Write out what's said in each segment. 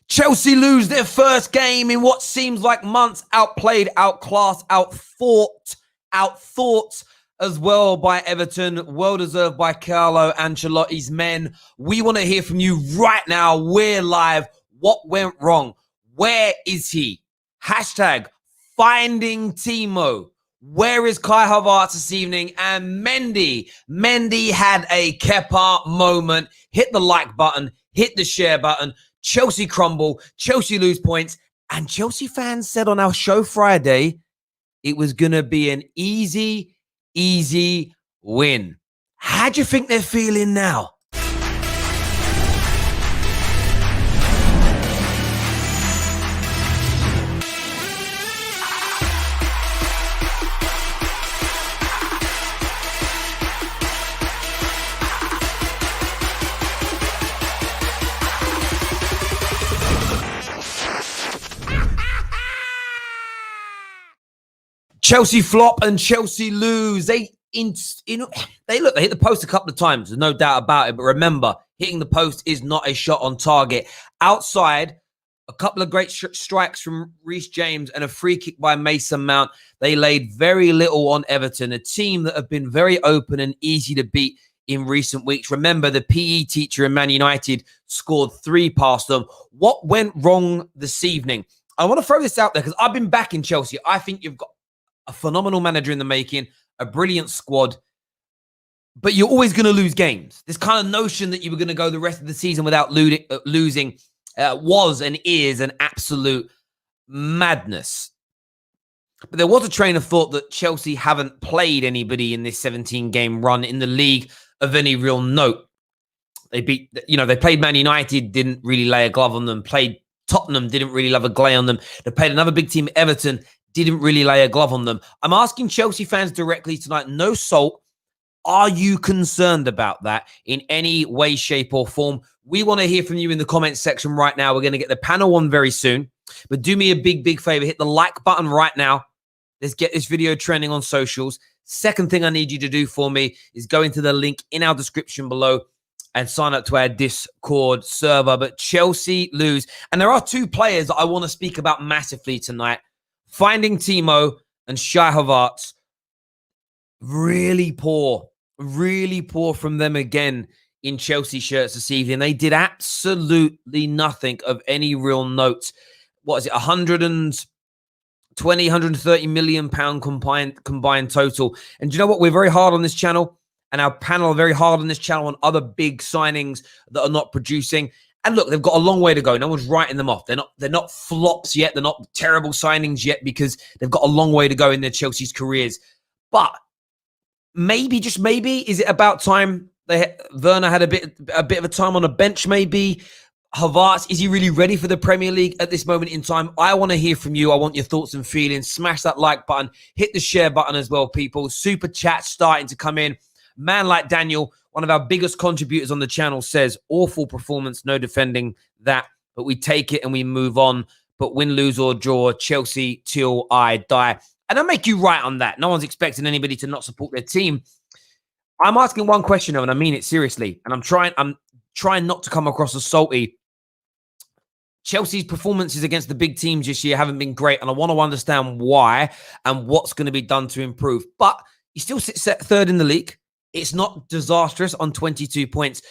Chelsea lose their first game in what seems like months. Outplayed, outclassed, outthought as well by Everton. Well deserved by Carlo Ancelotti's men. We want to hear from you right now. We're live. What went wrong? Where is he? Hashtag finding Timo. Where is Kai Havertz this evening? And Mendy. Mendy had a Kepa moment. Hit the like button. Hit the share button. Chelsea crumble. Chelsea lose points. And Chelsea fans said on our show Friday, it was going to be an easy win. How do you think they're feeling now? Chelsea flop and Chelsea lose. They hit the post a couple of times, there's no doubt about it. But remember, hitting the post is not a shot on target. Outside, a couple of great strikes from Reece James and a free kick by Mason Mount. They laid very little on Everton, a team that have been very open and easy to beat in recent weeks. Remember, the PE teacher in Man United scored 3 past them. What went wrong this evening? I want to throw this out there because I've been back in Chelsea. I think you've got a phenomenal manager in the making, a brilliant squad, but you're always going to lose games. This kind of notion that you were going to go the rest of the season without losing was and is an absolute madness. But there was a train of thought that Chelsea haven't played anybody in this 17-game run in the league of any real note. They played Man United, didn't really lay a glove on them. Played Tottenham, didn't really lay a glove on them. They played another big team, Everton, didn't really lay a glove on them. I'm asking Chelsea fans directly tonight, no salt. Are you concerned about that in any way, shape, or form? We want to hear from you in the comments section right now. We're going to get the panel on very soon. But do me a big favor. Hit the like button right now. Let's get this video trending on socials. Second thing I need you to do for me is go into the link in our description below and sign up to our Discord server. But Chelsea lose. And there are 2 players that I want to speak about massively tonight. Finding Timo and Kai Havertz. Really poor from them again in Chelsea shirts this evening. They did absolutely nothing of any real note. What is it? 130 million pound combined total. And do you know what? We're very hard on this channel, and our panel are very hard on this channel on other big signings that are not producing. And look, they've got a long way to go. No one's writing them off. They're not flops yet. They're not terrible signings yet because they've got a long way to go in their Chelsea's careers. But maybe, just maybe, is it about time Werner had a bit of a time on a bench maybe? Havertz, is he really ready for the Premier League at this moment in time? I want to hear from you. I want your thoughts and feelings. Smash that like button. Hit the share button as well, people. Super chat starting to come in. Man like Daniel, one of our biggest contributors on the channel, says, awful performance, no defending that, but we take it and we move on. But win, lose, or draw, Chelsea till I die. And I'll make you right on that. No one's expecting anybody to not support their team. I'm asking one question, though, and I mean it seriously. And I'm trying not to come across as salty. Chelsea's performances against the big teams this year haven't been great, and I want to understand why and what's going to be done to improve. But you still sit 3rd in the league. It's not disastrous on 22 points.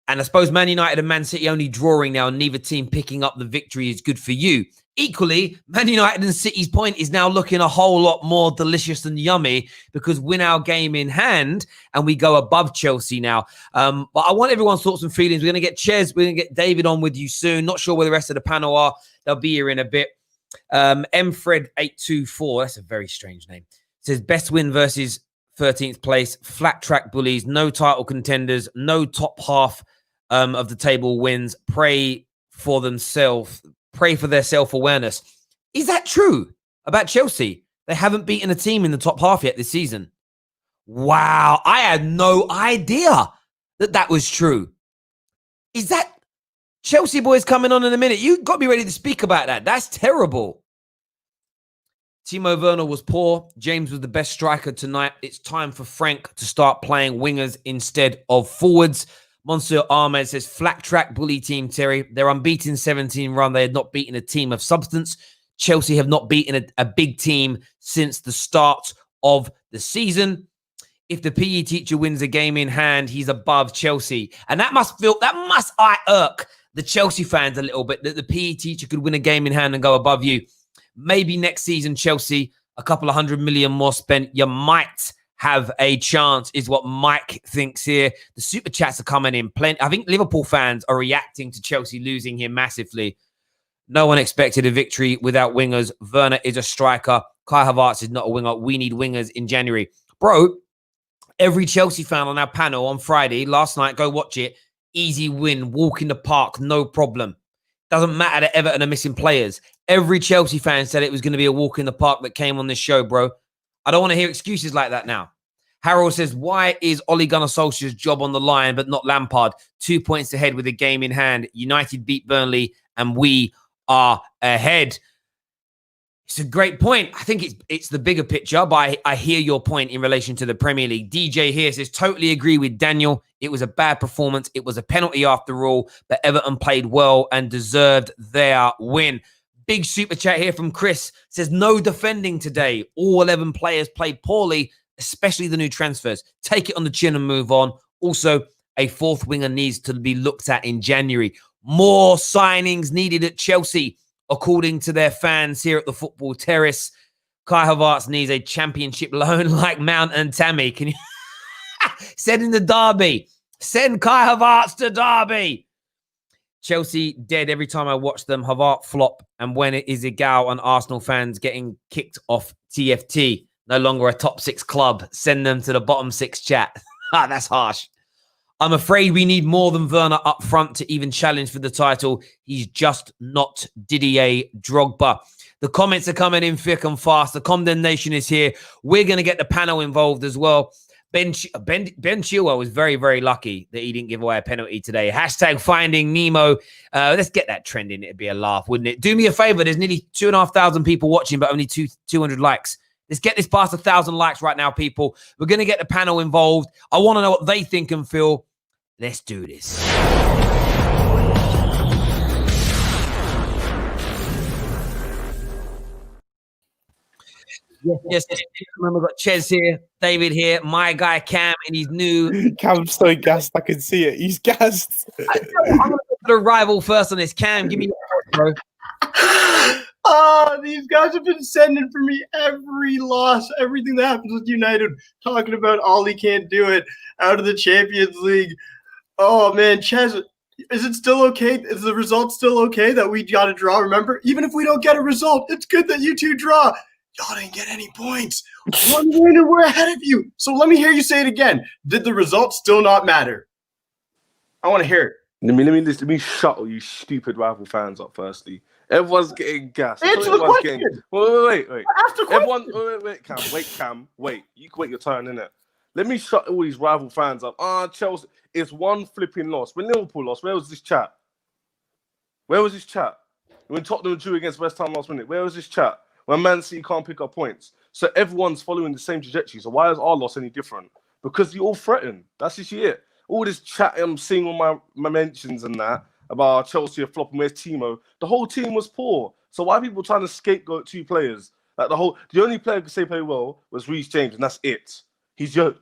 And I suppose Man United and Man City only drawing now, and neither team picking up the victory is good for you. Equally, Man United and City's point is now looking a whole lot more delicious and yummy because win our game in hand and we go above Chelsea now. But I want everyone's thoughts and feelings. We're going to get Ches, we're going to get David on with you soon. Not sure where the rest of the panel are. They'll be here in a bit. Mfred824, that's a very strange name. Says best win versus 13th place, flat track bullies, no title contenders, no top half of the table wins. Pray for their self-awareness. Is that true about Chelsea? They haven't beaten a team in the top half yet this season. Wow, I had no idea that was true. Is that Chelsea boys coming on in a minute? You got to be ready to speak about that. That's terrible. Timo Werner was poor. James was the best striker tonight. It's time for Frank to start playing wingers instead of forwards. Monsieur Ahmed says, flat track bully team, Terry. They're unbeaten 17 run. They had not beaten a team of substance. Chelsea have not beaten a big team since the start of the season. If the PE teacher wins a game in hand, he's above Chelsea. And that must irk the Chelsea fans a little bit, that the PE teacher could win a game in hand and go above you. Maybe next season, Chelsea, a couple of 100 million more spent, you might have a chance, is what Mike thinks here. The super chats are coming in. I think Liverpool fans are reacting to Chelsea losing here massively. No one expected a victory without wingers. Werner is a striker. Kai Havertz is not a winger. We need wingers in January. Bro, every Chelsea fan on our panel on Friday, last night, go watch it. Easy win, walk in the park, no problem. Doesn't matter that Everton are missing players. Every Chelsea fan said it was going to be a walk in the park that came on this show, bro. I don't want to hear excuses like that now. Harold says, why is Ole Gunnar Solskjaer's job on the line but not Lampard? 2 points ahead with a game in hand. United beat Burnley and we are ahead. It's a great point. I think it's the bigger picture, but I hear your point in relation to the Premier League. DJ here says, totally agree with Daniel. It was a bad performance. It was a penalty after all, but Everton played well and deserved their win. Big super chat here from Chris. Says, no defending today. All 11 players played poorly, especially the new transfers. Take it on the chin and move on. Also, a fourth winger needs to be looked at in January. More signings needed at Chelsea, according to their fans here at the Football Terrace. Kai Havertz needs a championship loan like Mount and Tammy. Can you send in the derby? Send Kai Havertz to Derby. Chelsea dead every time I watch them. Havertz flop. And when it is Igal and Arsenal fans getting kicked off TFT, no longer a top 6 club, send them to the bottom 6 chat. That's harsh. I'm afraid we need more than Werner up front to even challenge for the title. He's just not Didier Drogba. The comments are coming in thick and fast. The condemnation is here. We're going to get the panel involved as well. Ben Chilwell was very, very lucky that he didn't give away a penalty today. Hashtag finding Nemo. Let's get that trending. It'd be a laugh, wouldn't it? Do me a favor. There's nearly 2,500 people watching, but only 200 likes. Let's get this past 1,000 likes right now, people. We're going to get the panel involved. I want to know what they think and feel. Let's do this. Yes. Remember, we've got Ches here, David here, my guy Cam, and he's new. Cam's so gassed, I can see it. He's gassed. I'm going to put the rival first on this. Cam, give me your thoughts, bro. Oh, these guys have been sending for me every loss, everything that happens with United, talking about Ollie can't do it, out of the Champions League. Oh, man, Ches, is it still okay? Is the result still okay that we got a draw? Remember, even if we don't get a result, it's good that you two draw. Y'all didn't get any points. One win and we're ahead of you. So let me hear you say it again. Did the result still not matter? I want to hear it. Let me shut all you stupid rival fans up firstly. Everyone's getting gassed. Answer the question. Wait. Ask the question. Wait, Cam. Wait. You can wait your turn, innit? Let me shut all these rival fans up. Chelsea, it's one flipping loss. When Liverpool lost, where was this chat? When Tottenham drew against West Ham last minute, where was this chat? When Man City can't pick up points. So everyone's following the same trajectory. So why is our loss any different? Because you all threaten. That's just it. All this chat I'm seeing on my mentions and that about Chelsea are flopping, where's Timo? The whole team was poor. So why are people trying to scapegoat 2 players? Like the only player who could say play well was Reece James, and that's it. He's your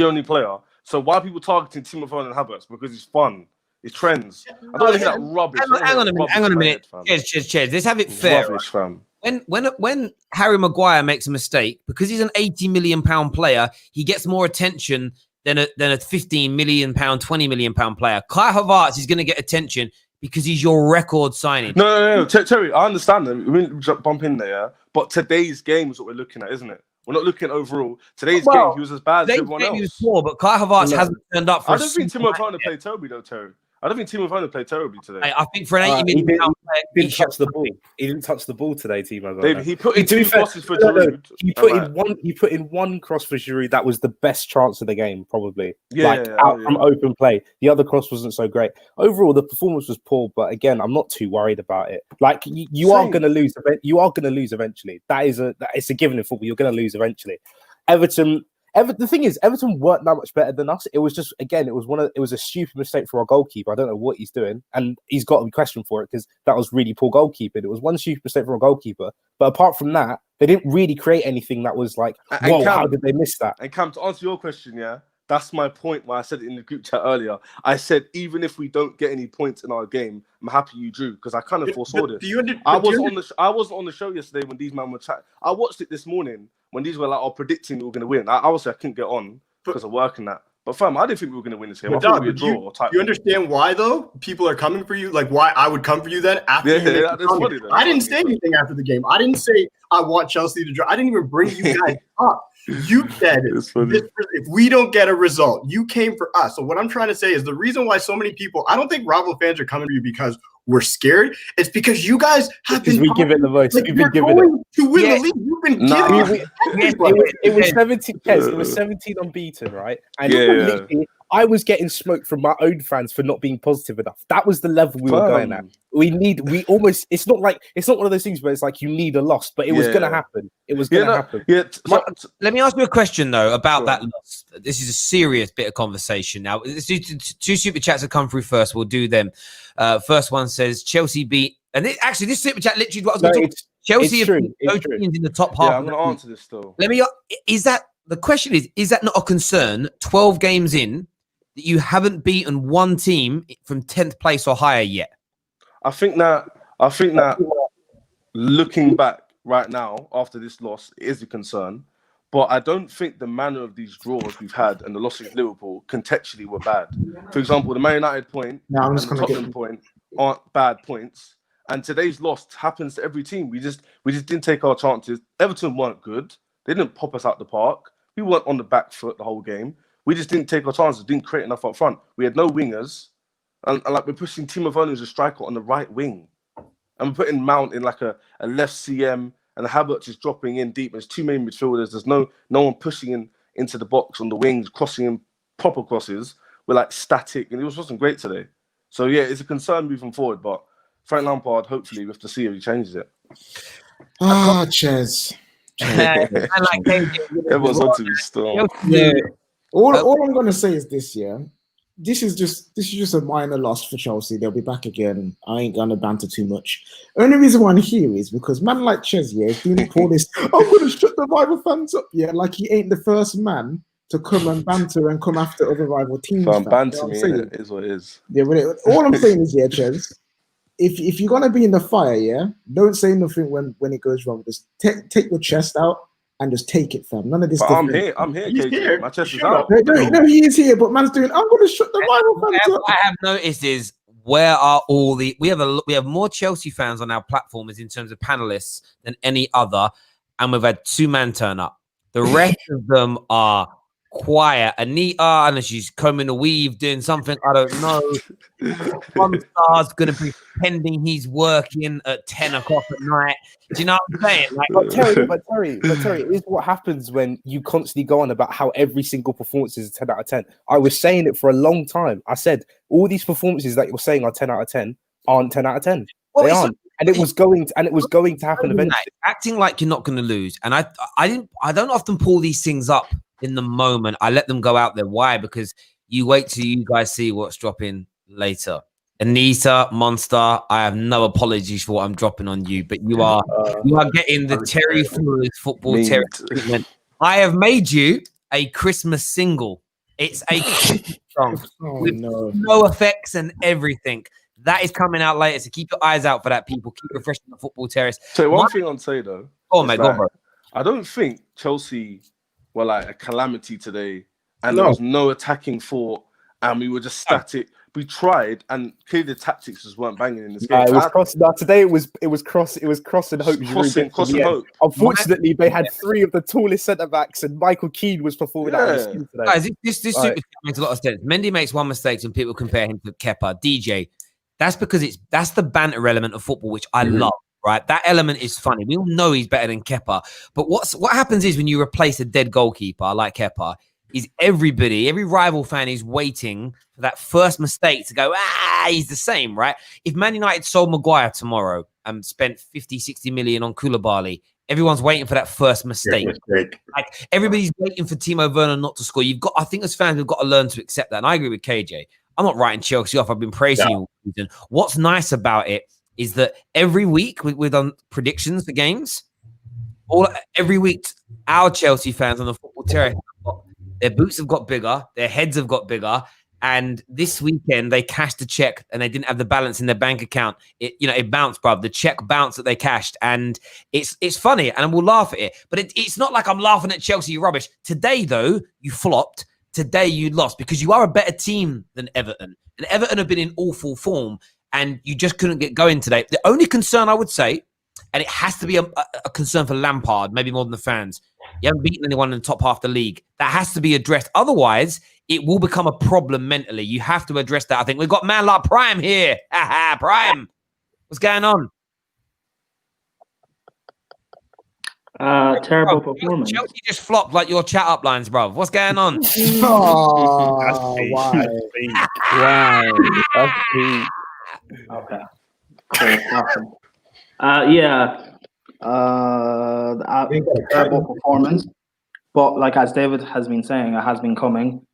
only player. So why are people targeting Timo Werner and Havertz? Because it's fun. It's trends. I don't want to hear that rubbish. Hang on a minute. Cheers. Let's have it fair. Rubbish, fam. When Harry Maguire makes a mistake, because he's an £80 million player, he gets more attention than a 15 million pound, 20 million pound player. Kai Havertz is going to get attention because he's your record signing. No. Terry, I understand that. We didn't bump in there, yeah? But today's game is what we're looking at, isn't it? We're not looking overall. Today's game, he was as bad as everyone else. He was poor, but Kai Havertz hasn't turned up for I don't think Timo Werner played terribly, though, Terry. I don't think Timo Werner played terribly today. I think for an 80 million pound player, he didn't touch the ball. He didn't touch the ball today, Timo Werner. He put in 2 crosses for Giroud. He put in one cross for Giroud. That was the best chance of the game, probably. From open play. The other cross wasn't so great. Overall, the performance was poor, but again, I'm not too worried about it. Like you are going to lose. You are going to lose eventually. It's a given in football. You're going to lose eventually. Everton. The thing is, Everton weren't that much better than us. It was just, again, it was a stupid mistake for our goalkeeper. I don't know what he's doing, and he's got to be questioned for it because that was really poor goalkeeping. It was one stupid mistake for a goalkeeper, but apart from that, they didn't really create anything that was like, whoa, how did they miss that? And Cam, to answer your question, yeah, that's my point. Why I said it in the group chat earlier. I said even if we don't get any points in our game, I'm happy you drew because I kind of foresaw this. I wasn't on the show yesterday when these men were chatting. I watched it this morning when these were like, predicting we were going to win. I obviously couldn't get on because of work and that. But fam, I didn't think we were going to win this game. I thought we would draw or type. You understand why though? People are coming for you. Like why I would come for you then after. That's funny. I didn't say anything after the game. I didn't say I want Chelsea to draw. I didn't even bring you guys up. You said if we don't get a result, you came for us. So what I'm trying to say is the reason why so many people, I don't think rival fans are coming for you because we're scared. It's because you guys have been. We give it the most. Like, We've been giving it to win the league. You've been giving it was 17. Yes, it was 17 unbeaten, right? And literally, I was getting smoked from my own fans for not being positive enough. That was the level we were going at. It's not one of those things where it's like you need a loss, but it was going to happen. It was going to happen. Yeah. Let me ask you a question though about that loss. This is a serious bit of conversation. Now, two super chats have come through first. We'll do them. First one says Chelsea beat, and this super chat literally what I was going to talk. Chelsea have been in the top half. Yeah, I'm going to answer this though. The question is that not a concern? 12 games in, that you haven't beaten one team from 10th place or higher yet? I think that looking back right now after this loss, it is a concern. But I don't think the manner of these draws we've had and the loss against Liverpool contextually were bad. For example, the Man United point and the Tottenham point aren't bad points. And today's loss happens to every team. We just didn't take our chances. Everton weren't good. They didn't pop us out the park. We weren't on the back foot the whole game. We just didn't take our chances, didn't create enough up front. We had no wingers. And like we're pushing Timo Werner as a striker on the right wing. And we're putting Mount in like a left CM, and Havertz is dropping in deep. There's two main midfielders. There's no one pushing into the box on the wings, crossing in proper crosses. We're like static, and it wasn't great today. So yeah, it's a concern moving forward. But Frank Lampard, hopefully, we have to see if he changes it. Ches. Everyone's on to me still. Yeah. All I'm gonna say is this, yeah. This is just a minor loss for Chelsea. They'll be back again. I ain't gonna banter too much. Only reason why I'm here is because man like Ches, yeah, is doing all this. I'm gonna shut the rival fans up, yeah, like he ain't the first man to come and banter and come after other rival teams. So I'm bantering, it is what it is. Yeah, but all I'm saying is, yeah, Ches, if you're gonna be in the fire, yeah, don't say nothing when it goes wrong. Just take your chest out and just take it, fam. None of this. But I'm here, KJ. My chest is out. No, he is here, but man's doing. I'm gonna shut the rival fans up. What I have noticed is where are all the we have more Chelsea fans on our platform as in terms of panelists than any other, and we've had 2 men turn up. The rest of them are quiet. Anita, and she's combing the weave, doing something I don't know. One star's gonna be pretending he's working at 10 o'clock at night. Do you know what I'm saying? Like, but Terry, it is what happens when you constantly go on about how every single performance is a 10 out of 10. I was saying it for a long time. I said all these performances that you're saying are 10 out of 10 aren't 10 out of 10. Well, they aren't. And it was going to happen eventually. Acting like you're not going to lose, and I don't often pull these things up in the moment. I let them go out there. Why? Because you wait till you guys see what's dropping later. Anita, Monster, I have no apologies for what I'm dropping on you, but you are getting the Terry Flores football Terry treatment. I have made you a Christmas single. It's a Christmas song with no effects and everything. That is coming out later, so keep your eyes out for that, people. Keep refreshing the football terrace. So one thing I'll say though. Oh my God, bro. I don't think Chelsea were like a calamity today, and there was no attacking thought, and we were just static. We tried, and clearly the tactics just weren't banging in this game. It was cross. Today it was cross and hope. Cross and hope. Unfortunately, they had 3 of the tallest centre backs, and Michael Keane was performing out of his skin today. Guys, this super makes a lot of sense. Mendy makes one mistake, and people compare him to Kepa. DJ, that's because that's the banter element of football, which I love. Right, that element is funny. We all know he's better than Kepa, but what happens is when you replace a dead goalkeeper like Kepa, is every rival fan is waiting for that first mistake to go, he's the same, right? If Man United sold Maguire tomorrow and spent 50, 60 million on Koulibaly, Everyone's waiting for that first mistake. Mistake. Like everybody's waiting for Timo Werner not to score. I think as fans, we've got to learn to accept that. And I agree with KJ. I'm not writing Chelsea off. I've been praising you all season. What's nice about it is that every week we've done predictions for games. Every week, our Chelsea fans on the football terrace, their boots have got bigger, their heads have got bigger. And this weekend, they cashed the check and they didn't have the balance in their bank account. It bounced, bruv. The check bounced that they cashed. And it's funny and we'll laugh at it. But it's not like I'm laughing at Chelsea, you're rubbish. Today, though, you flopped. Today, you lost because you are a better team than Everton. And Everton have been in awful form and you just couldn't get going today. The only concern I would say, and it has to be a concern for Lampard, maybe more than the fans. You haven't beaten anyone in the top half of the league. That has to be addressed. Otherwise, it will become a problem mentally. You have to address that. I think we've got man like Prime here. Prime. What's going on? Terrible performance. Chelsea just flopped like your chat up lines, bro. What's going on? Oh, why? Wow. That's peak. Okay. Cool. Awesome. Terrible performance. But like as David has been saying, it has been coming.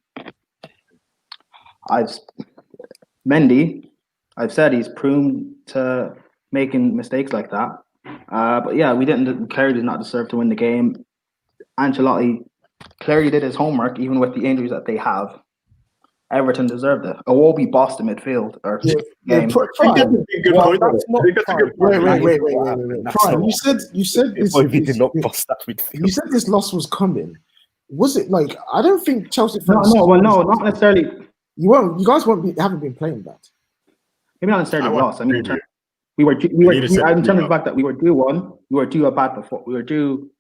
Mendy, I've said he's prone to making mistakes like that. But yeah, Clary did not deserve to win the game. Ancelotti clearly did his homework, even with the injuries that they have. Everton deserved it. Iwobi bossed the midfield or game. That's a good point. Wait. Prime, you said this. Iwobi did not boss that midfield. You said this loss was coming. Was it like? I don't think Chelsea fans. No, not necessarily. You guys haven't been playing that. Maybe not necessarily lost. I mean, we were. I'm telling the fact that we were due one. We were due a bad before. We were due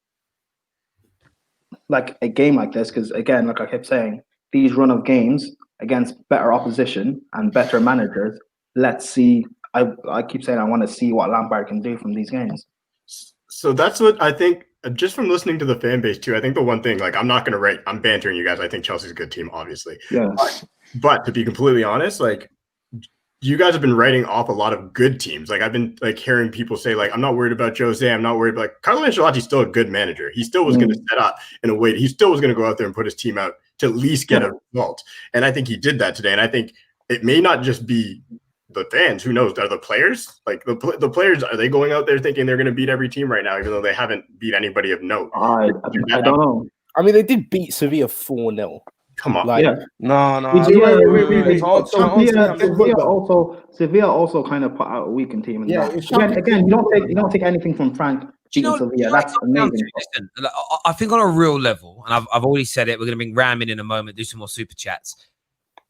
like a game like this because again, like I kept saying, these run of games against better opposition and better managers. Let's see. I keep saying I want to see what Lampard can do from these games. So that's what I think. Just from listening to the fan base too, I think the one thing, like, I'm bantering you guys. I think Chelsea's a good team, obviously. Yeah. But to be completely honest, like, you guys have been writing off a lot of good teams. Like, I've been like hearing people say, like, I'm not worried about Jose. I'm not worried about, like, Carlo Ancelotti's still a good manager. He still was going to set up in a way. He still was going to go out there and put his team out to at least get a result. And I think he did that today. And I think it may not just be the fans. Who knows? Are the players, like the players, are they going out there thinking they're going to beat every team right now, even though they haven't beat anybody of note? I don't know. I mean, they did beat Sevilla 4-0. Come on. Like, No. Sevilla also kind of put out a weakened team. Again, you don't take anything from Frank. Sevilla. That's amazing. Listen, I think on a real level, and I've already said it, we're going to bring Ram in a moment, do some more super chats.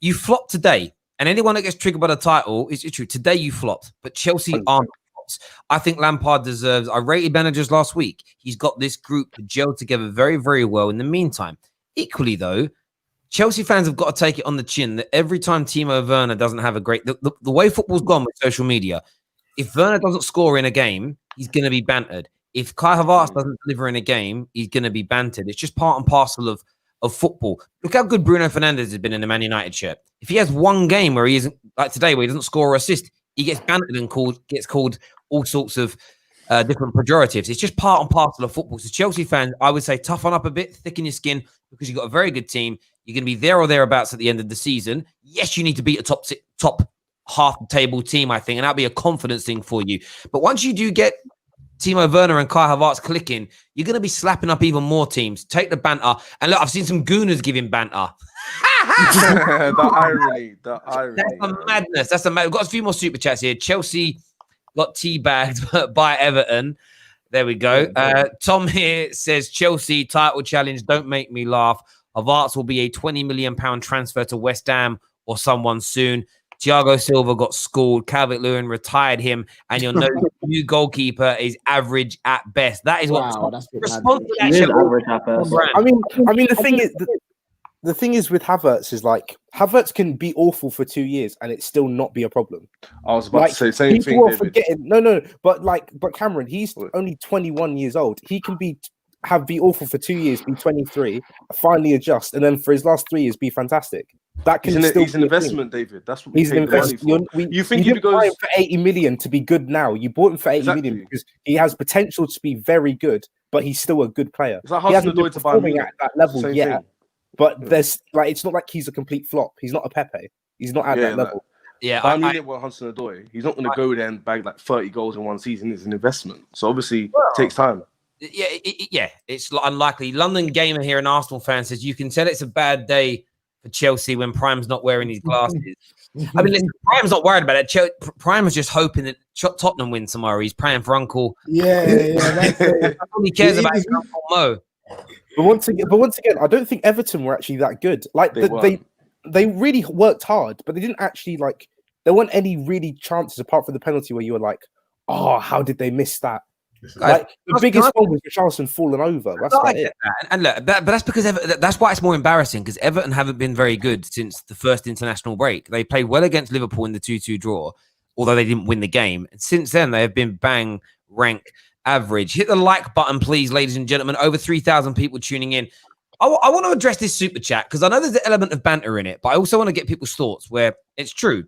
You flopped today, and anyone that gets triggered by the title, it's true. Today you flopped, but Chelsea aren't flops. I think Lampard deserves. I rated managers last week. He's got this group gelled together very, very well. In the meantime, equally though, Chelsea fans have got to take it on the chin that every time Timo Werner doesn't have a great... The way football's gone with social media, if Werner doesn't score in a game, he's going to be bantered. If Kai Havertz doesn't deliver in a game, he's going to be bantered. It's just part and parcel of football. Look how good Bruno Fernandes has been in the Man United shirt. If he has one game where he isn't, like today, where he doesn't score or assist, he gets bantered and gets called all sorts of different pejoratives. It's just part and parcel of football. So Chelsea fans, I would say toughen up a bit, thicken your skin, because you've got a very good team. You're going to be there or thereabouts at the end of the season. Yes, you need to beat a top half table team, I think, and that'll be a confidence thing for you. But once you do get Timo Werner and Kai Havertz clicking, you're going to be slapping up even more teams. Take the banter. And look, I've seen some gooners giving banter. The irony. That's a madness. We've got a few more super chats here. Chelsea got teabagged by Everton. There we go. Tom here says, Chelsea title challenge. Don't make me laugh. Havertz will be a £20 million transfer to West Ham or someone soon. Thiago Silva got schooled. Calvert-Lewin retired him, and your new goalkeeper is average at best. That is what response to that show. I mean, the thing is with Havertz is like Havertz can be awful for 2 years and it still not be a problem. I was about to say the same thing. People are forgetting. But Cameron, he's only 21 years old. He can be awful for 2 years, be 23, finally adjust, and then for his last 3 years be fantastic. That can still he's an investment, David. That's what he's an paid the money investment. for. You think if he didn't buy goes him for 80 million to be good now? You bought him for 80 million Exactly. because he has potential to be very good, but he's still a good player. It's like He hasn't been Hudson-Odoi to Bayern performing Munich. at that level Same yet. thing. But there's like it's not like he's a complete flop. He's not a Pepe. He's not at that level. Yeah, Bayern Munich want Hudson-Odoi. He's not going to go there and bag like 30 goals in one season. It's an investment. So obviously it takes time. Yeah, it's unlikely. London Gamer here, an Arsenal fan, says you can tell it's a bad day for Chelsea when Prime's not wearing his glasses. I mean, listen, Prime's not worried about it. Prime was just hoping that Tottenham win tomorrow. He's praying for Uncle. Yeah. That's all he cares about is Uncle Mo. But once again, I don't think Everton were actually that good. Like they really worked hard, but they didn't actually like. There weren't any really chances apart from the penalty where you were like, "Oh, how did they miss that?" Like the biggest one was Richarlison falling over. That's about it. And look, but that's because that's why it's more embarrassing because Everton haven't been very good since the first international break. They played well against Liverpool in the 2-2 draw, although they didn't win the game. And since then, they have been bang rank average. Hit the like button, please, ladies and gentlemen. Over 3,000 people tuning in. I want to address this super chat because I know there's an element of banter in it, but I also want to get people's thoughts where it's true.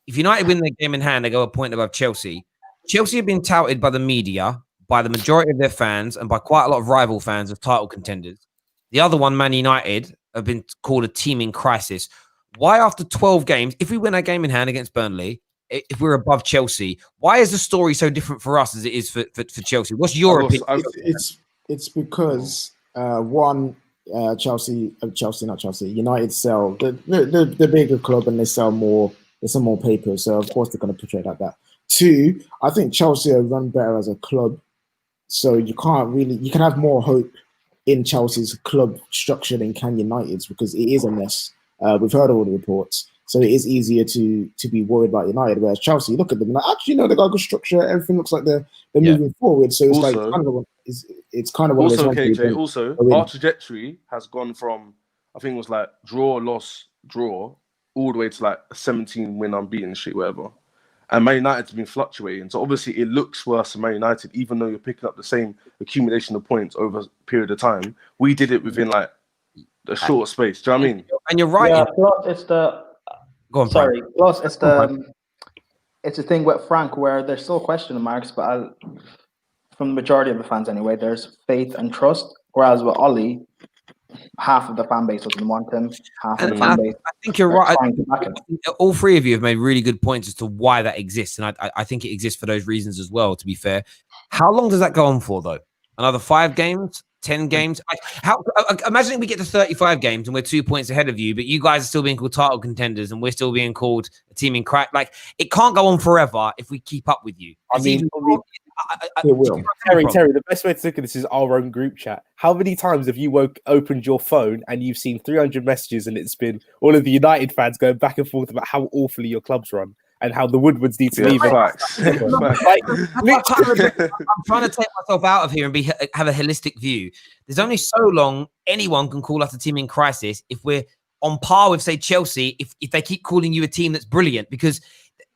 If United win their game in hand, they go a point above Chelsea. Chelsea have been touted by the media, by the majority of their fans, and by quite a lot of rival fans as title contenders. The other one, Man United, have been called a team in crisis. Why, after 12 games, if we win our game in hand against Burnley, if we're above Chelsea, why is the story so different for us as it is for Chelsea? What's your opinion? It's because United sell the bigger club and they sell more. There's some more paper, so of course they're going to portray it like that. 2, I think Chelsea are run better as a club, so you can have more hope in Chelsea's club structure than can United's because it is a mess. We've heard all the reports, so it is easier to be worried about United. Whereas Chelsea, look at them, like actually, they got a good structure. Everything looks like they're moving forward. So it's also, it's kind of one of those KJ. Also, our trajectory has gone from I think it was like draw, loss, draw, all the way to like a 17 win unbeaten shit, whatever. And Man United's been fluctuating. So obviously it looks worse than Man United, even though you're picking up the same accumulation of points over a period of time. We did it within like a short space. Do you know what I mean? And you're right. Yeah, plus it's the it's the thing with Frank where there's still question marks, but from the majority of the fans anyway, there's faith and trust. Whereas with Ollie, half of the fan base doesn't want him. Half of the fan base. I think you're right. All three of you have made really good points as to why that exists, and I think it exists for those reasons as well. To be fair, how long does that go on for though? Another 5 games, 10 games? Imagine we get to 35 games and we're 2 points ahead of you, but you guys are still being called title contenders and we're still being called a team in crack. Like it can't go on forever if we keep up with you. It will. Terry, the best way to look at this is our own group chat. How many times have you opened your phone and you've seen 300 messages and it's been all of the United fans going back and forth about how awfully your club's run and how the Woodwards need to leave? Facts. I'm trying to take myself out of here and have a holistic view. There's only so long anyone can call us a team in crisis if we're on par with, say, Chelsea, if they keep calling you a team that's brilliant, because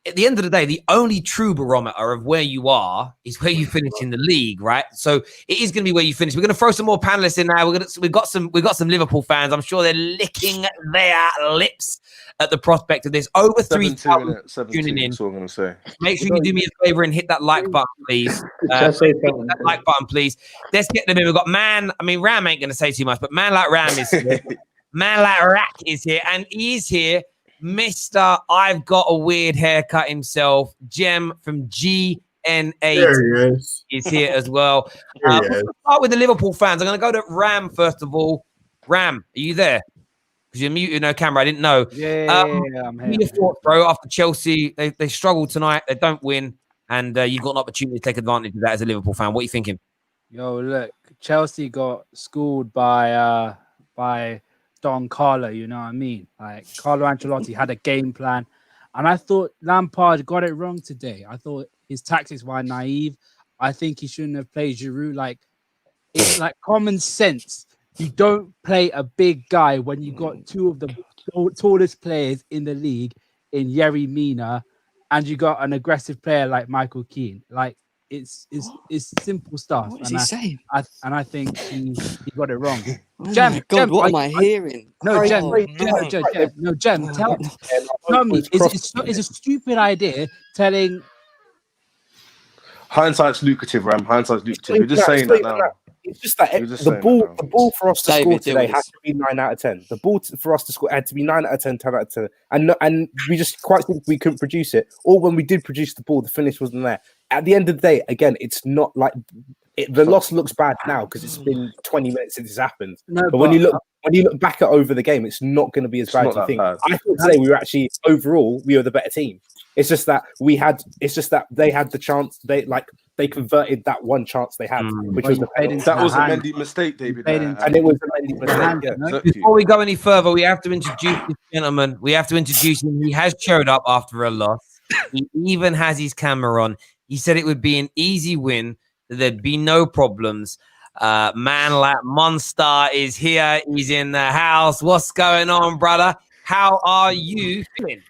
at the end of the day, the only true barometer of where you are is where you finish in the league, right? So it is going to be where you finish. We're going to throw some more panelists in now. We've got some Liverpool fans. I'm sure they're licking their lips at the prospect of this. Over 3,000 tuning in. That's what I'm going to say. Make sure you do me a favor and hit that like button, please. That like button, please. Let's get them in. We've got Ram ain't going to say too much, but Man Like Ram is here. Man Like Rack is here, and he's here. Mr. I've got a weird haircut himself, Jem from GN8 is here as well. We'll start with the Liverpool fans. I'm going to go to Ram first of all. Ram, are you there? Because you're muted, no camera. I didn't know. Yeah, I'm here. Your thoughts, bro, after Chelsea, they struggled tonight. They don't win, and you've got an opportunity to take advantage of that as a Liverpool fan. What are you thinking? Yo, look, Chelsea got schooled by Don Carlo, you know what I mean? Like Carlo Ancelotti had a game plan, and I thought Lampard got it wrong today. I thought his tactics were naive. I think he shouldn't have played Giroud. Like it's like common sense. You don't play a big guy when you got 2 of the tallest players in the league in Yerry Mina, and you got an aggressive player like Michael Keane. Like it's simple stuff. What is he saying? I think he got it wrong. Oh Jem, my God, what am I hearing? No, Jem, Oh, Jem, tell me, it's a stupid idea telling. Hindsight's lucrative, Ram. Hindsight's lucrative. You're just saying that now. It's just that the ball for us to score today had to be 9 out of 10. The ball for us to score had to be 9 out of 10, 10 out of 10. And we just quite think we couldn't produce it. Or when we did produce the ball, the finish wasn't there. At the end of the day, again, it's not like the loss looks bad now because it's been 20 minutes since this happened. No, but when you look back at over the game, it's not going to be as bad as you think. I thought today we were actually overall we were the better team. It's just that they had the chance. They converted that one chance they had, which was that was a Mendy mistake, David. And it was a Mendy mistake. Before we go any further, we have to introduce this gentleman. We have to introduce him. He has showed up after a loss. He even has his camera on. He said it would be an easy win. There'd be no problems. Man like Monster is here. He's in the house. What's going on, brother? How are you feeling?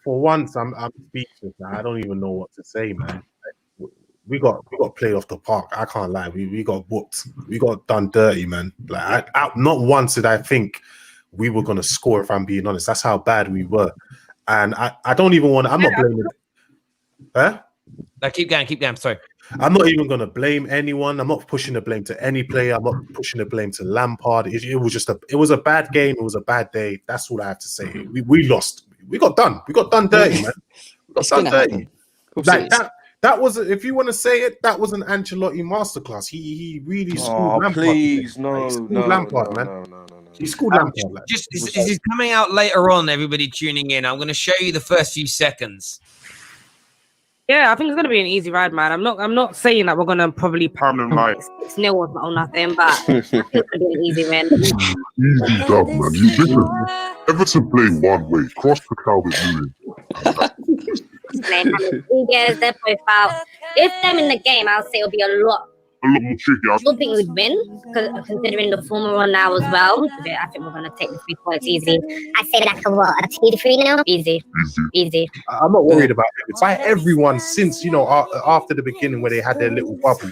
For once, I'm speechless. I don't even know what to say, man. We got played off the park. I can't lie. We got booked. We got done dirty, man. Like not once did I think we were gonna score. If I'm being honest, that's how bad we were. And I don't even want. I'm not blaming. Huh? No, keep going. Sorry. I'm not even going to blame anyone. I'm not pushing the blame to any player. I'm not pushing the blame to Lampard. It was a bad game. It was a bad day. That's all I have to say. We lost. We got done. We got done dirty, man. We got done dirty. Like that was, if you want to say it, that was an Ancelotti masterclass. He really schooled Lampard. Please, no, Lampard, man. No. He schooled Lampard. Like. This is coming out later on. Everybody tuning in. I'm going to show you the first few seconds. Yeah, I think it's gonna be an easy ride, man. I'm not saying that we're gonna probably it's nil or nothing, but it's gonna be an easy win. Easy dub, man. You listen. Everton play one way. Cross the Calvert Lewin. Their profile. If them in the game, I'll say it'll be a lot more tricky. I don't think we'd win, considering the form we're on now as well. I think we're going to take the 3 points easy. I say like a 2-3 now. Easy. I'm not worried about it. It's like everyone since, after the beginning where they had their little bubble.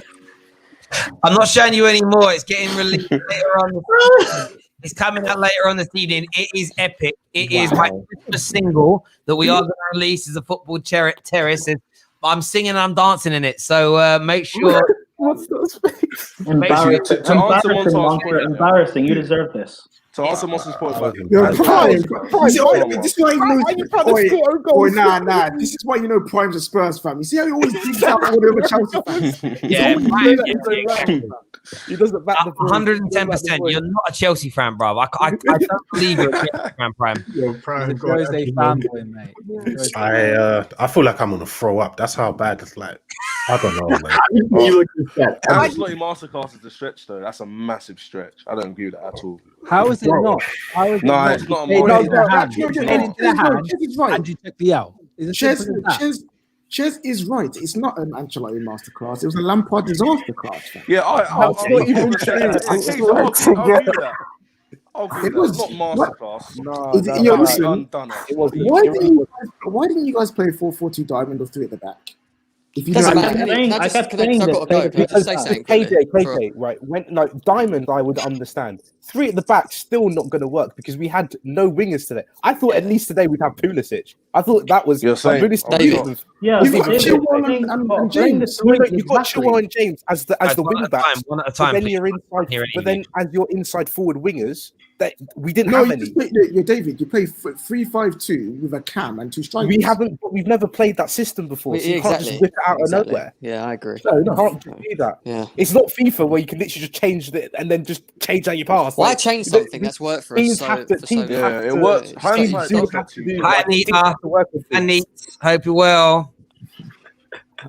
I'm not showing you anymore. It's getting released later on. It's coming out later on this evening. It is epic. It is my Christmas single that we are going to release as a football Terrace. I'm singing and I'm dancing in it. So make sure... What's that space? Embarrassing. You deserve this. To answer Monster's point, Prime. This is why you know. Nah. This is why you know Prime's a Spurs fan. You see how he always digs out all the other Chelsea fans. Yeah, he doesn't back the 110%. You're not a Chelsea fan, bro. I don't believe you're a Chelsea fan, Prime. Thursday fanboy, mate. I feel like I'm gonna throw up. That's how bad it's like. I don't know, man. Absolutely, masterclass is a stretch, though. That's a massive stretch. I don't agree with that at all. How is it not? It's not a masterclass. And you took the L. Chez is right. It's not an Ancelotti masterclass. It was a Lampard disaster class. Yeah, I'm not even saying that. It was not masterclass. Why didn't you guys play 4-4-2 diamond or 3 at the back? If you doesn't matter. Can I just say something? KJ, right? When Diamond, I would understand. 3 at the back, still not going to work because we had no wingers today. I thought at least today we'd have Pulisic. I thought that was. You're saying, David. Yeah, you've got Chilwell and James. You've got Chilwell and James as the wing backs. One at a time. But then as your inside forward wingers, that we didn't have any. David, you play 3-5-2 with a cam and 2 strikers. We've never played that system before. So you can't just whip it out of nowhere. Yeah, I agree. No, you can't do that. Yeah. It's not FIFA where you can literally just change it and then just change how you pass. Why change something that's worked for us? It works. Hi, Anita. Anita. Hope you're well.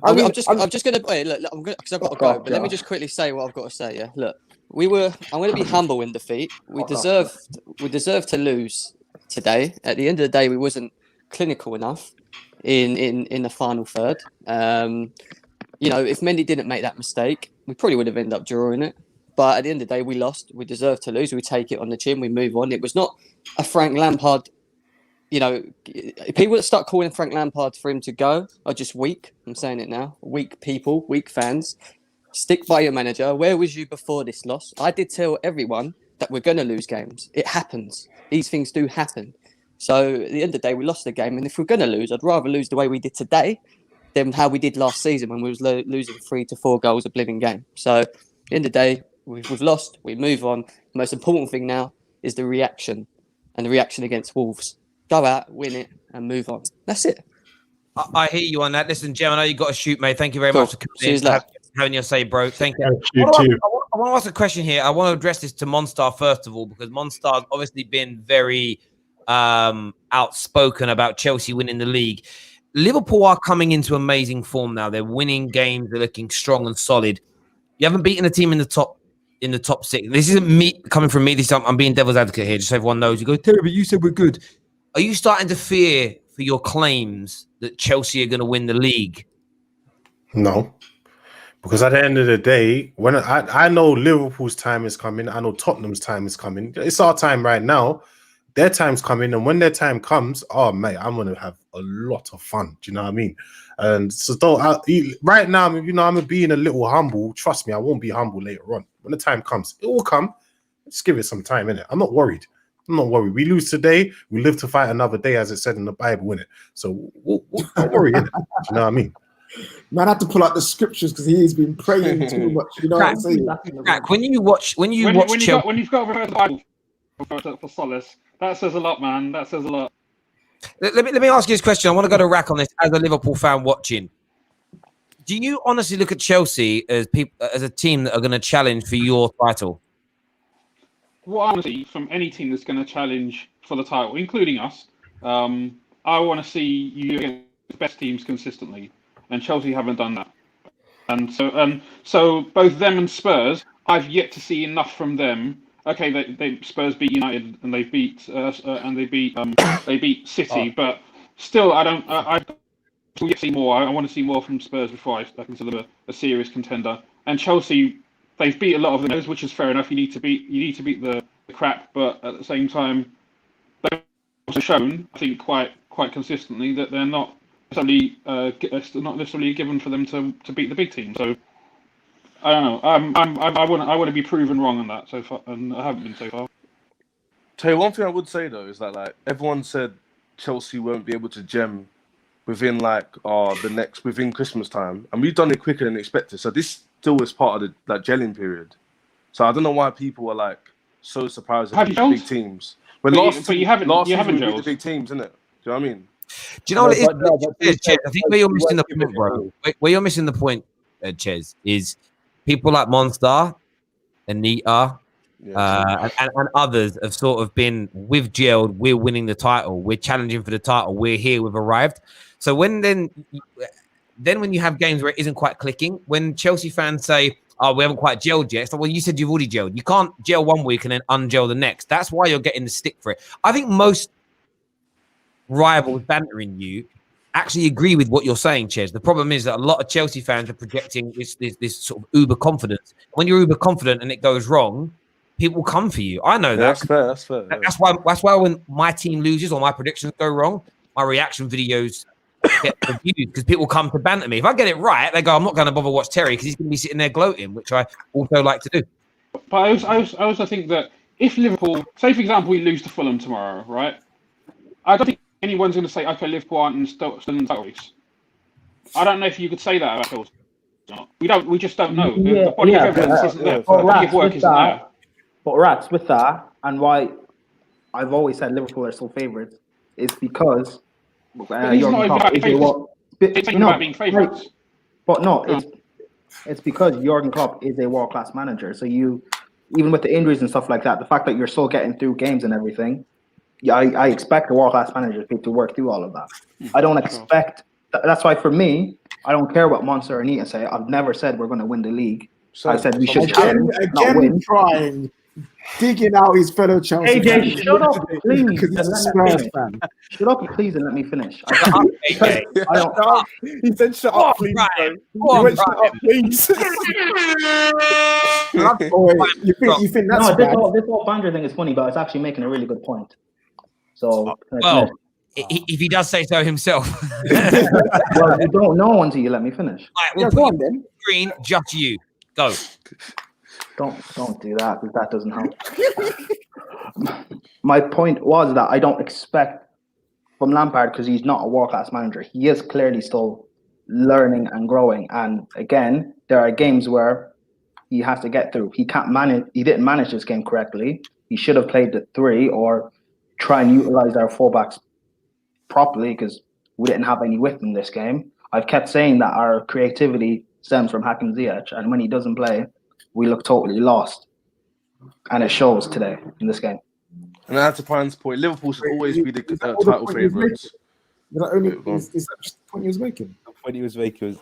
I'm just gonna wait. Look, because I've got to go. But let me just quickly say what I've got to say. Yeah, look, I'm going to be humble in defeat. We deserve to lose today. At the end of the day, we wasn't clinical enough in the final third. If Mendy didn't make that mistake, we probably would have ended up drawing it. But at the end of the day, we lost. We deserve to lose. We take it on the chin. We move on. It was not a Frank Lampard. You know, people that start calling Frank Lampard for him to go are just weak. I'm saying it now. Weak people, weak fans. Stick by your manager. Where was you before this loss? I did tell everyone that we're going to lose games. It happens. These things do happen. So at the end of the day, we lost the game. And if we're going to lose, I'd rather lose the way we did today than how we did last season when we was losing 3 to 4 goals a living game. So at the end of the day, we've lost. We move on. The most important thing now is the reaction, and the reaction against Wolves. Go out, win it, and move on. That's it. I hear you on that. Listen, Jim, I know you got to shoot, mate. Thank you very Cool. much for coming in, having your say, bro. Thank you. You too. I want to ask a question here. I want to address this to Monstar first of all, because Monstar's obviously been very outspoken about Chelsea winning the league. Liverpool are coming into amazing form now. They're winning games. They're looking strong and solid. You haven't beaten a team in the top 6. This isn't me coming from me. This time I'm being devil's advocate here, just so everyone knows. You go, Terry, but you said we're good. Are you starting to fear for your claims that Chelsea are going to win the league? No, because at the end of the day, when I know Liverpool's time is coming, I know Tottenham's time is coming. It's our time right now. Their time's coming, and when their time comes, oh mate, I'm gonna have a lot of fun. Do you know what I mean? And so right now, you know, I'm being a little humble. Trust me, I won't be humble later on. When the time comes, it will come. Just give it some time, innit? I'm not worried. We lose today, we live to fight another day, as it said in the Bible, innit? So we'll don't worry, innit? Do you know what I mean? Man, I have to pull out the scriptures because he's been praying too much. You know what I'm saying? When you've got to refer to the Bible for solace, that says a lot, man. That says a lot. Let me ask you this question. I want to go to Rack on this as a Liverpool fan watching. Do you honestly look at Chelsea as a team that are going to challenge for your title? What I want to see from any team that's going to challenge for the title, including us, I want to see you against the best teams consistently, and Chelsea haven't done that. And so both them and Spurs, I've yet to see enough from them. Okay, they Spurs beat United and they beat City, but still, I yet to see more. I want to see more from Spurs before I consider them a serious contender. And Chelsea, they've beat a lot of them, which is fair enough. You need to beat the crap, but at the same time, they've also shown, I think, quite consistently that they're not necessarily given for them to beat the big team. So I don't know. I want to be proven wrong on that so far, and I haven't been so far. Tell you one thing I would say though is that like everyone said Chelsea won't be able to gem within within Christmas time, and we've done it quicker than expected. So this still is part of that gelling period. So I don't know why people are like so surprised at the big teams. But you haven't gelled the big teams, innit? Do you know what I mean? Do you know what it is? Chez, I think where you're missing the point, bro. Where you're missing the point, Chez, is people like Monster, Anita, and others have sort of been with gelled. We're winning the title. We're challenging for the title. We're here. We've arrived. So when when you have games where it isn't quite clicking, when Chelsea fans say, "Oh, we haven't quite gelled yet," it's like, well, you said you've already gelled. You can't gel one week and then ungel the next. That's why you're getting the stick for it. I think most rivals bantering you actually agree with what you're saying, Chez. The problem is that a lot of Chelsea fans are projecting this sort of uber confidence. When you're uber confident and it goes wrong, people come for you. I know that. That's fair. That's why when my team loses or my predictions go wrong, my reaction videos get reviewed because people come to banter me. If I get it right, they go, I'm not going to bother watch Terry because he's going to be sitting there gloating, which I also like to do. But I also think that if Liverpool, say for example, we lose to Fulham tomorrow, right? I don't think anyone's going to say, okay, Liverpool aren't still in the title race. I don't know if you could say that about Chelsea. We just don't know. The body of evidence isn't there. The body of work isn't there. But Rats, with that, and why I've always said Liverpool are still favourites, is because it's not about being favourites. But no, it's because Jurgen Klopp is a world-class manager. So even with the injuries and stuff like that, the fact that you're still getting through games and everything, I expect a world-class manager to work through all of that. I don't expect. That's why for me, I don't care what Monster or Anita say. I've never said we're going to win the league. I said we should not win. Trying. digging out his fellow Chelsea. AJ, shut up, please. Because he's a and let me Spurs finish. fan. Shut up, please, and let me finish. AJ. I don't. He said, "Shut up, please." Brian. He Go on, went, "Shut up, please." You think that's No, bad? this whole banter thing is funny, but it's actually making a really good point. So, Well, if he does say so himself. well, you don't know until you let me finish. Right, we'll Go put on then. Green, just you. Go. Don't do that because that doesn't help. My point was that I don't expect from Lampard, because he's not a world-class manager. He is clearly still learning and growing. And again, there are games where he has to get through. He can't manage. He didn't manage this game correctly. He should have played the 3 or try and utilize our fullbacks properly, because we didn't have any width in this game. I've kept saying that our creativity stems from Hakim Ziyech, and when he doesn't play, we look totally lost. And it shows today in this game. And that's to Pine's point. Liverpool should always be the title favourites. Is that just the point he was making? The point he was making was...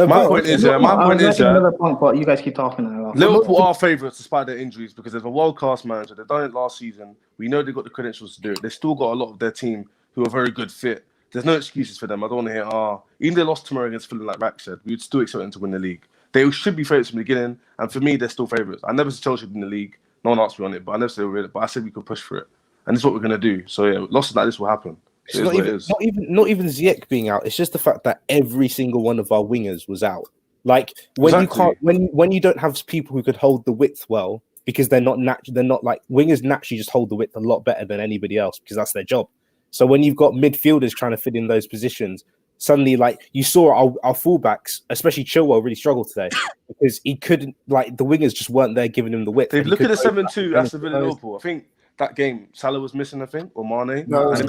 My point is, another point, but you guys keep talking. Liverpool are favourites despite their injuries because there's a world-class manager. They've done it last season. We know they've got the credentials to do it. They've still got a lot of their team who are very good fit. There's no excuses for them. I don't want to hear, even they lost tomorrow against Fulham, like Rack said, we would still expect them to win the league. They should be favourites from the beginning, and for me, they're still favourites. I never said Chelsea would win the league. No one asked me on it, but I never said we were in it. But I said we could push for it, and this is what we're gonna do. So yeah, losses like this will happen. It's not even Ziyech being out. It's just the fact that every single one of our wingers was out. Like when you can't, when you don't have people who could hold the width well, because they're not like wingers naturally just hold the width a lot better than anybody else because that's their job. So when you've got midfielders trying to fit in those positions, suddenly, like you saw our fullbacks, especially Chilwell, really struggled today because he couldn't. Like the wingers just weren't there giving him the width. Look at the 7-2 Aston Villa Liverpool. I think that game Salah was missing. I think or Mane. No, Mane.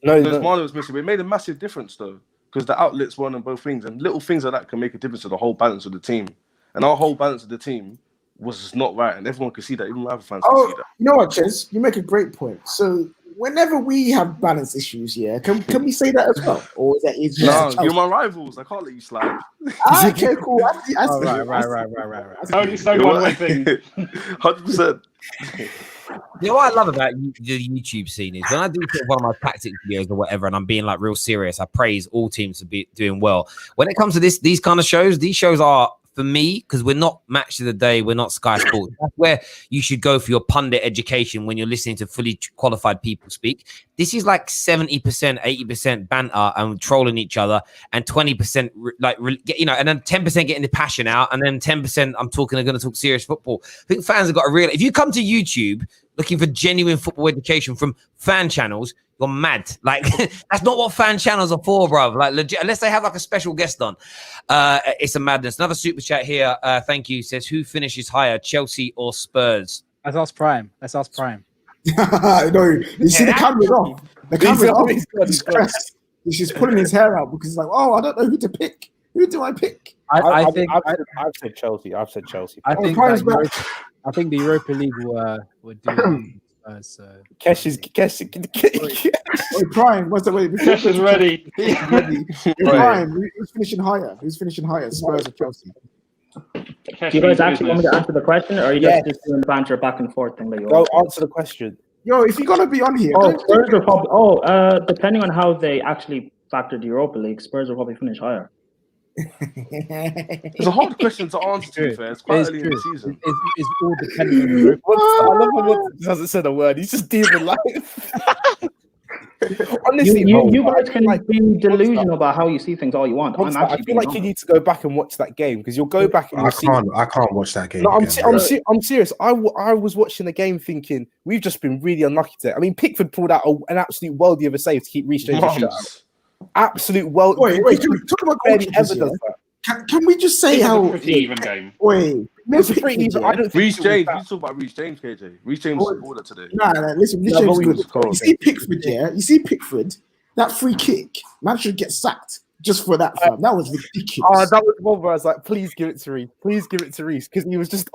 Mane was missing. But it made a massive difference though because the outlets weren't on both wings, and little things like that can make a difference to the whole balance of the team. And our whole balance of the team was not right, and everyone could see that. Even Liverpool fans could see that. You know what, Ches? You make a great point. So whenever we have balance issues, can we say that as well? Or is that you're my rivals. I can't let you slide. Okay, cool. Right. Only one way thing. 100%. You know what I love about the YouTube scene is when I do one of my tactics videos or whatever, and I'm being like real serious. I praise all teams to be doing well. When it comes to these kind of shows, these shows are, for me, because we're not Match of the Day, we're not Sky Sports. That's where you should go for your pundit education when you're listening to fully qualified people speak. This is like 70%, 80% banter and trolling each other, and 20% and then 10% getting the passion out, and then 10% I'm going to talk serious football. I think fans have got to realize if you come to YouTube looking for genuine football education from fan channels, you're mad. Like that's not what fan channels are for, bro. Like legit, unless they have like a special guest on, it's a madness. Another super chat here. Thank you. Says who finishes higher, Chelsea or Spurs? Let's ask Prime. No, you see the camera's off. The camera's off. He's stressed. He's just pulling his hair out because he's like, oh, I don't know who to pick. Who do I pick? I've said Chelsea. I think the Europa League would do. Kesh is Prime. What's the way? Kesh is ready. Prime. Who's finishing higher? Spurs or Chelsea? Do you guys actually want me to answer the question, or are you guys just doing banter back and forth thing? Go answer the question. Yo, if you're gonna be on here, Spurs will probably. Depending on how they actually factor the Europa League, Spurs will probably finish higher. It's a hard question to answer. To be fair, it's quite early in the season. It's all depending on Europa. I love when he hasn't said a word. He's just dealing life. Honestly, you guys can be delusional about how you see things all you want. I feel like you need to go back and watch that game because you'll go back and I can't watch that game. No, I'm serious. I was watching the game thinking we've just been really unlucky today. I mean, Pickford pulled out an absolute worldie of a save to keep Reece James out. Absolute world. Wait, can we talk about goalkeepers? Can we just say how? Pretty even game. Wait, it's pretty even. I don't Reece James. You talk about Reece James, KJ. Reece James scored it today. No, listen. Reece James is good. You see Pickford, You see Pickford. That free kick, man should get sacked just for that. That was ridiculous. That was one where I was like, please give it to Reece. Please give it to Reece because he was just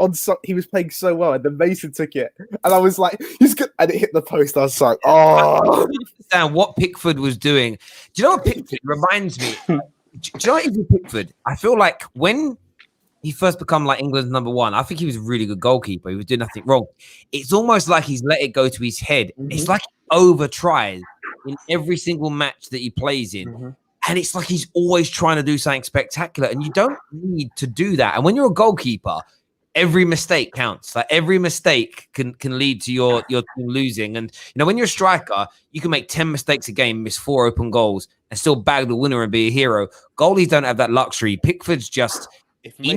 he was playing so well, and then Mason took it, and I was like, he's good, and it hit the post. I was like, oh. I don't understand what Pickford was doing. Do you know what Pickford reminds me? Do you know what is with Pickford? I feel like when he first become like England's number one, I think he was a really good goalkeeper. He was doing nothing wrong. It's almost like he's let it go to his head. It's like he over tries in every single match that he plays in. And it's like he's always trying to do something spectacular. And you don't need to do that. And when you're a goalkeeper, every mistake counts. Like every mistake can lead to your team losing. And when you're a striker, you can make 10 mistakes a game, miss 4 open goals, and still bag the winner and be a hero. Goalies don't have that luxury. Pickford's just he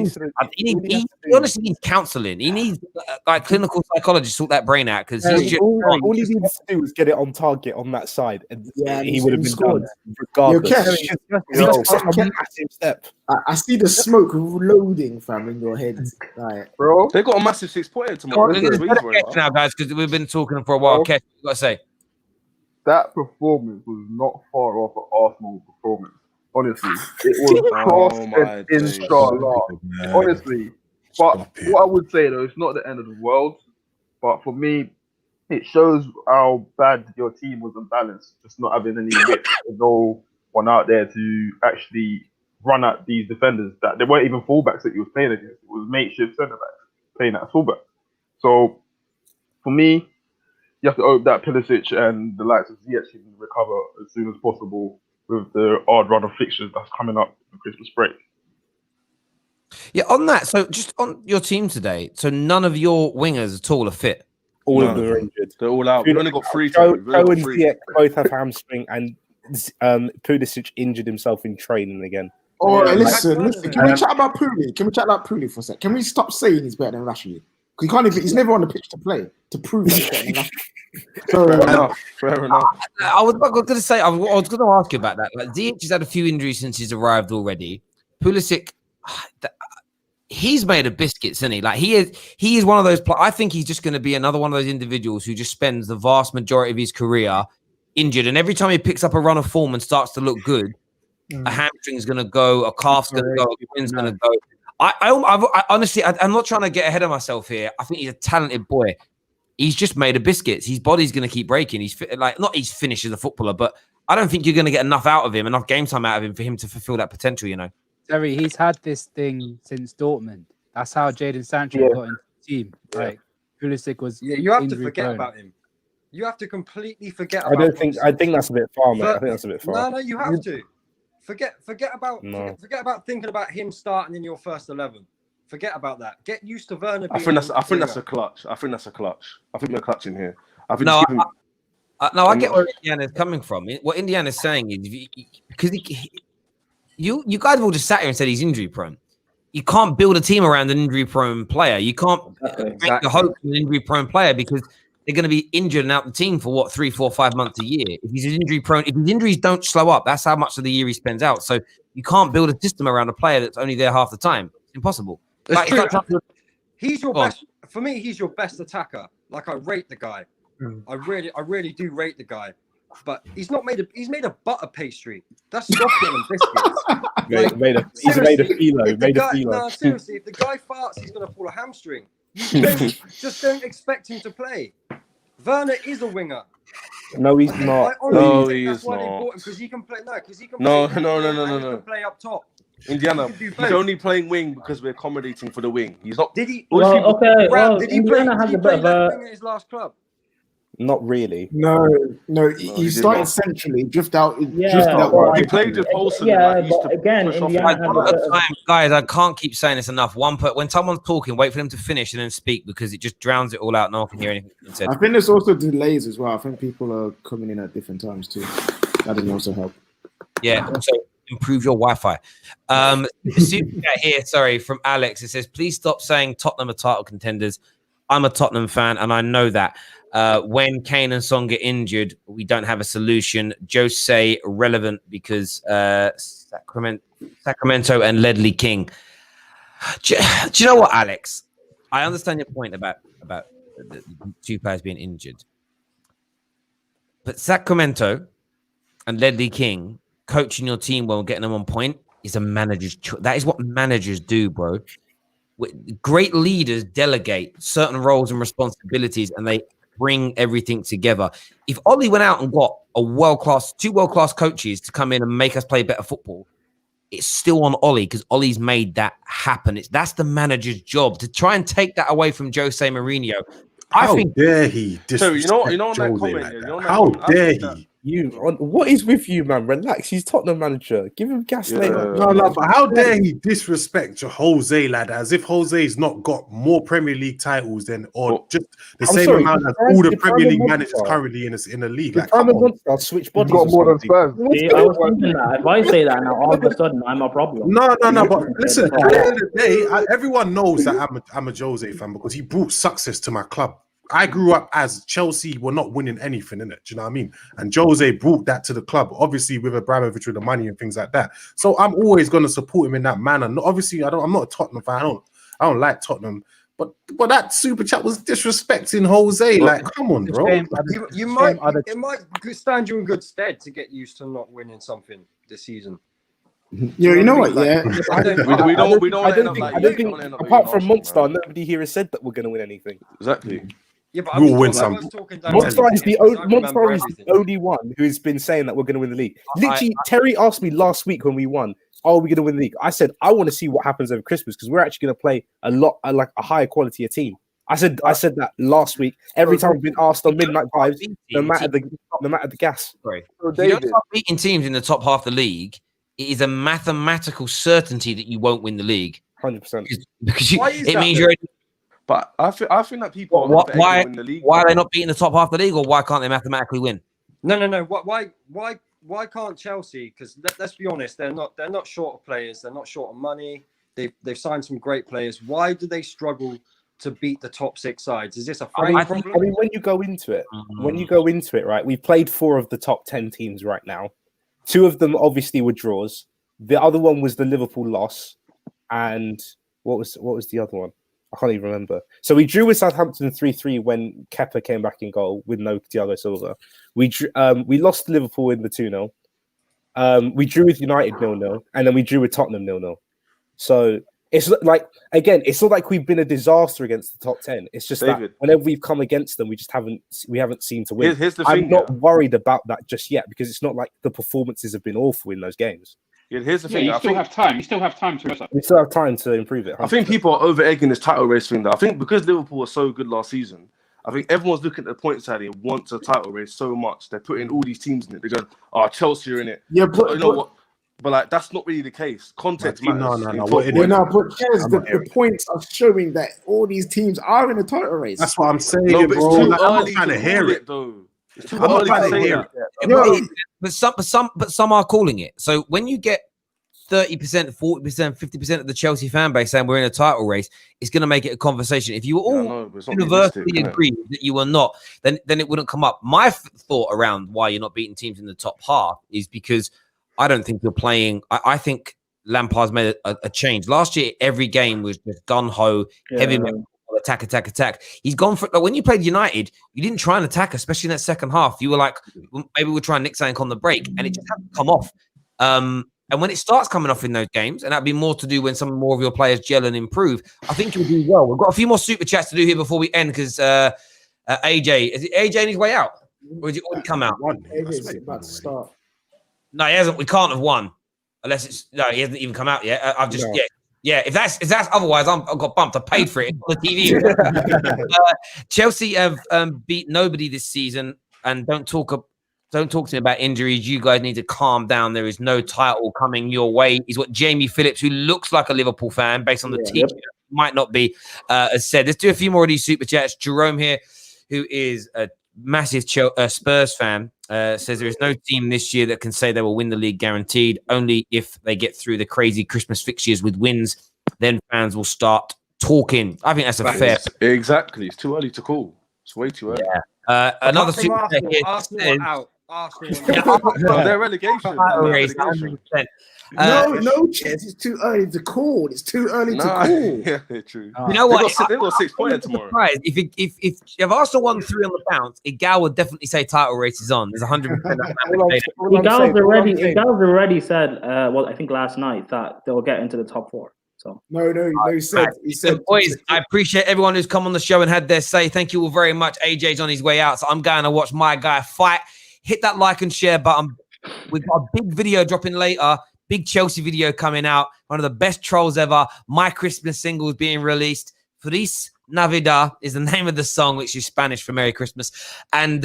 honestly needs counseling. He needs like clinical psychologists sort that brain out because he's just all he needs to do is get it on target on that side, and he would have been done regardless. Massive step. I see the smoke loading, fam, in your head, like, bro. They got a massive 6-pointer tomorrow. Now, guys, because we've been talking for a while. Kev, you got to say that performance was not far off an Arsenal performance. Honestly, it was inshallah. Honestly, but what I would say though, it's not the end of the world. But for me, it shows how bad your team was unbalanced. Just not having any width, no one out there to actually run at these defenders. That they weren't even fullbacks that he was playing against. It was makeshift centre backs playing at fullback. So for me, you have to hope that Pulisic and the likes of Ziyech can recover as soon as possible with the odd run of fixtures that's coming up for Christmas break. Yeah, on that, so just on your team today, so none of your wingers at all are fit? All of them are injured. They're all out. We've only got 3. Cohen and Ziyech both have hamstring, and Pulisic injured himself in training again. Oh, listen. Can we chat about Puli? Can we chat about Puli for a sec? Can we stop saying he's better than Rashford? Because he's never on the pitch to play, to prove he's better than Rashford. Fair enough. I was going to say, I was going to ask you about that. Like, Ziyech has had a few injuries since he's arrived already. Pulisic, he's made of biscuits, isn't he? Like he is one of those. I think he's just going to be another one of those individuals who just spends the vast majority of his career injured, and every time he picks up a run of form and starts to look good, a hamstring's going to go, a calf's going to go, a shin's going to go. I honestly, I'm not trying to get ahead of myself here. I think he's a talented boy. He's just made of biscuits. His body's going to keep breaking. He's he's finished as a footballer, but I don't think you're going to get enough out of him, enough game time out of him for him to fulfill that potential. Terry, he's had this thing since Dortmund. That's how Jadon Sancho got into the team. Like Pulisic was. Yeah, you have to forget about him. You have to completely forget about him. I think that's a bit far, mate. I think that's a bit far. No, you have to. Forget about thinking about him starting in your first 11. Forget about that. Get used to Werner. I think that's a clutch. I think we're clutching here. I get where Indiana's coming from. What Indiana's saying is because you guys have all just sat here and said he's injury prone. You can't build a team around an injury prone player. You can't make the hope of an injury prone player because they're going to be injured and out the team for 3, 4, 5 months a year. If he's injury prone, if his injuries don't slow up, that's how much of the year he spends out. So you can't build a system around a player that's only there half the time. It's impossible. He's your best. For me, he's your best attacker. Like I rate the guy. I really do rate the guy. But he's not made he's made a butter pastry. That's softer than biscuits. He's made a phyllo. No, seriously, if the guy farts, he's gonna pull a hamstring. You just don't expect him to play. Werner is a winger. No, he's not. No, he is not. Because he can play. No, he can play up top. Indiana, he's only playing wing because we're accommodating for the wing. He's not. Did he? Did he play left wing at his last club? Not really. No. He started centrally, drift out. He played with Olsen. But again, guys, I can't keep saying this enough. When someone's talking, wait for them to finish and then speak because it just drowns it all out. No one can hear anything said. I think there's also delays as well. I think people are coming in at different times too. That didn't also help. Yeah. Also, improve your Wi-Fi. Here, sorry, from Alex. It says, please stop saying Tottenham are title contenders. I'm a Tottenham fan, and I know that. When Kane and Son get injured, we don't have a solution. Jose relevant because Sacramento and Ledley King. Do you know what, Alex? I understand your point about the 2 players being injured, but Sacramento and Ledley King coaching your team well, getting them on point is a manager's choice. That is what managers do, bro. Great leaders delegate certain roles and responsibilities, and they bring everything together. If Ollie went out and got two world-class coaches to come in and make us play better football, it's still on Ollie because Ollie's made that happen. That's the manager's job to try and take that away from Jose Mourinho. How dare he disrespect you know on that Jose comment, like yeah, that? you know on that How comment, I dare think that- he? What is with you, man? Relax. He's Tottenham manager. Give him gas later. No, but how dare he disrespect Jose like that? As if Jose's not got more Premier League titles than, or just the same amount as all the Premier League managers currently in the league. Like, come on. Switch He's got more than Spurs. See, I was thinking that. If I say that now, all of a sudden I'm a problem. No. But listen, at the end of the day, everyone knows that I'm a Jose fan because he brought success to my club. I grew up as Chelsea were not winning anything in it. Do you know what I mean? And Jose brought that to the club, obviously with Abramovich with the money and things like that. So I'm always going to support him in that manner. Obviously, I'm not a Tottenham fan. I don't like Tottenham. But that super chat was disrespecting Jose. Like, come on, bro. It might stand you in good stead to get used to not winning something this season. Yeah, you know what? Yeah, I don't think apart from Monster, nobody here has said that we're going to win anything. Exactly. Yeah, but we'll win some. Monster is the only one who has been saying that we're going to win the league. Literally, Terry asked me last week when we won, "Are we going to win the league?" I said, "I want to see what happens over Christmas because we're actually going to play like a higher quality team." I said that last week. Every time I've been asked on Midnight Vibes, no matter the gas. Sorry, if you don't start beating teams in the top half of the league, it is a mathematical certainty that you won't win the league. 100%. Because it means you're. But I think that people why win the league. Why are they not beating the top half of the league, or why can't they mathematically win? No. Why can't Chelsea? Because let's be honest, they're not short of players. They're not short of money. They've signed some great players. Why do they struggle to beat the top 6 sides? Is this a frame problem? I mean, when you go into it, right? We've played 4 of the top 10 teams right now. 2 of them obviously were draws. The other one was the Liverpool loss, and what was the other one? I can't even remember. So we drew with Southampton 3-3 when Kepa came back in goal with no Thiago Silva. We lost to Liverpool in the 2-0. We drew with United 0-0, and then we drew with Tottenham 0-0. So it's like, again, it's not like we've been a disaster against the top 10. It's just that whenever we've come against them, we haven't seemed to win. Here's the I'm thing, not worried about that just yet because it's not like the performances have been awful in those games. Yeah, here's the thing. You still have time. You still have time to. We still have time to improve it. 100%. I think people are over egging this title race thing. Though I think because Liverpool was so good last season, I think everyone's looking at the point tally and wants a title race so much. They're putting all these teams in it. They're going, "Oh, Chelsea are in it." Yeah, but you know what? But like that's not really the case. Context matters. No. But Chaz, the points are showing that all these teams are in a title race. That's what I'm saying, No, but bro. it's too Like, I'm not early trying to hear call it. though. It's too I'm not early trying to to say hear that. it. But some are calling it. So when you get 30%, 40%, 50% of the Chelsea fan base saying we're in a title race, it's going to make it a conversation. If you were all universally agreed that you were not, then it wouldn't come up. My thought around why you're not beating teams in the top half is because I don't think you're playing. I think Lampard's made a change. Last year, every game was just gun-ho, heavy metal, attack. He's gone for when you played United, you didn't try and attack, especially in that second half. You were like, maybe we'll try and nick something on the break, and it just hasn't come off. And when it starts coming off in those games, and that'd be more to do when some more of your players gel and improve, I think you'll do well. We've got a few more super chats to do here before we end because AJ, is it AJ on his way out? Or has it already come out? AJ's about to start. No, he hasn't. We can't have won. Unless he hasn't even come out yet. I've just yeah. If that's otherwise, I've got bumped. I paid for it on the TV. Chelsea have beat nobody this season, and don't talk to me about injuries. You guys need to calm down. There is no title coming your way. Is what Jamie Phillips, who looks like a Liverpool fan based on the t-shirt, might not be, has said. Let's do a few more of these super chats. Jerome here, who is a massive Spurs fan, says there is no team this year that can say they will win the league guaranteed. Only if they get through the crazy Christmas fixtures with wins, then fans will start talking. I think that's a fair. Exactly. It's too early to call. It's way too early. Yeah. Another super chat here. Arsenal are out. They're relegation. No, Chess. It's too early to call. It's too early to call. Yeah, true. You know what? They've got 6 points tomorrow. If Arsenal won 3 on the bounce, Igal would definitely say title race is on. There's 100%. Igal's already said, well, I think last night that they'll get into the top 4. So no, he said, boys, I appreciate everyone who's come on the show and had their say. Thank you all very much. AJ's on his way out, so I'm going to watch my guy fight. Hit that like and share button. We've got a big video dropping later. Big Chelsea video coming out. One of the best trolls ever. My Christmas single is being released. Feliz Navidad is the name of the song, which is Spanish for Merry Christmas. And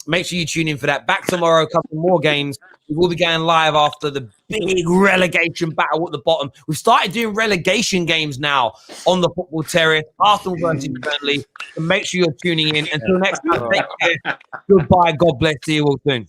make sure you tune in for that. Back tomorrow, a couple more games. We will be going live after the big relegation battle at the bottom. We've started doing relegation games now on the Football Terrace. Arsenal versus Burnley. So make sure you're tuning in. Until next time, take care. Goodbye. God bless. See you all soon.